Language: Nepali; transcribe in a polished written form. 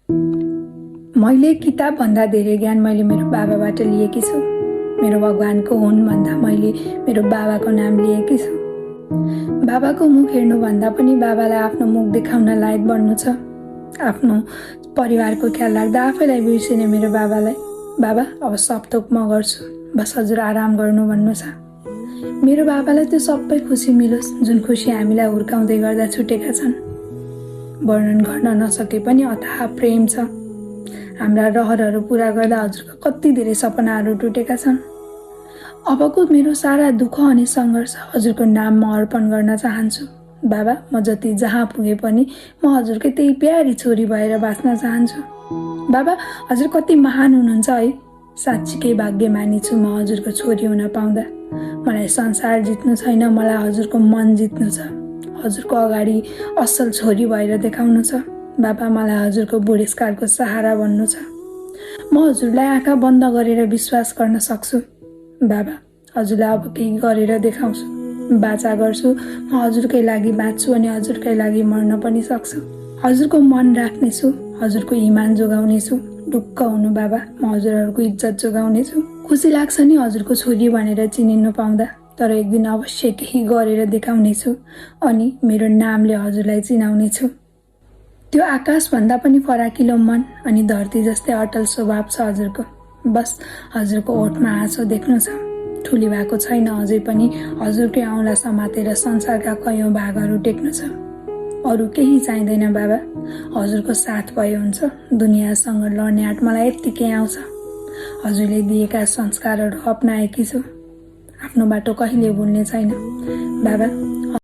मैले किताबभन्दा धेरै ज्ञान मैले मेरो बाबाबाट लिएकी छु। मेरो भगवानको हुन् भन्दा मैले मेरो बाबाको नाम लिएकी छु। बाबाको मुख हेर्नुभन्दा पनि बाबालाई आफ्नो मुख देखाउन लायक बन्नु छ। आफ्नो परिवारको ख्याल राख्दा आफैलाई बिर्सिने मेरो बाबालाई, बाबा अब सब थोक म गर्छु, बस हजुर आराम गर्नु भन्नु छ। मेरो बाबालाई त्यो सबै खुसी मिलोस् जुन खुसी हामीलाई हुर्काउँदै गर्दा छुटेका छन्। वर्णन गर्न नसके पनि अथाह प्रेम छ। हाम्रा रहरहरू पुरा गर्दा हजुरका कति धेरै सपनाहरू टुटेका छन्। अबको मेरो सारा दुःख अनि सङ्घर्ष हजुरको नाममा अर्पण गर्न चाहन्छु। बाबा, म जति जहाँ पुगे पनि म हजुरकै त्यही प्यारी छोरी भएर बाँच्न चाहन्छु। बाबा, हजुर कति महान हुनुहुन्छ है। साँच्चीकै भाग्यमानी छु म हजुरको छोरी हुन पाउँदा। मलाई संसार जित्नु छैन, मलाई हजुरको मन जित्नु छ। हजुरको अगाडि असल छोरी भएर देखाउनु छ। बाबा, मलाई हजुरको बुढेसकालको सहारा बन्नु छ। म हजुरलाई आँखा बन्द गरेर विश्वास गर्न सक्छु। बाबा, हजुरलाई अब केही गरेर देखाउँछु। बाचा गर्छु, म हजुरकै लागि बाँच्छु अनि हजुरकै लागि मर्न पनि सक्छु। हजुरको मन राख्नेछु, हजुरको इमान जोगाउनेछु। ढुक्क हुनु बाबा, म हजुरहरूको इज्जत जोगाउनेछु। खुसी लाग्छ नि हजुरको छोरी भनेर चिनिनु पाउँदा, तर एक दिन अवश्य केही गरेर देखाउनेछु अनि मेरो नामले हजुरलाई चिनाउनेछु। त्यो आकाशभन्दा पनि फराकिलो मन अनि धरती जस्तै अटल स्वभाव छ हजुरको। बस हजुरको ओठमा आँसो देख्नु छ। ठुली भएको छैन अझै पनि हजुरकै औँला समातेर संसारका कयौँ भागहरू टेक्नु छ। अरू केही चाहिँदैन बाबा, हजुरको साथ भयो हुन्छ। दुनियाँसँग लड्ने आँट मलाई यत्तिकै आउँछ। हजुरले दिएका संस्कारहरू अपनाएकी छु। आफ्नो बाटो कहिले भुल्ने छैन। बाबा,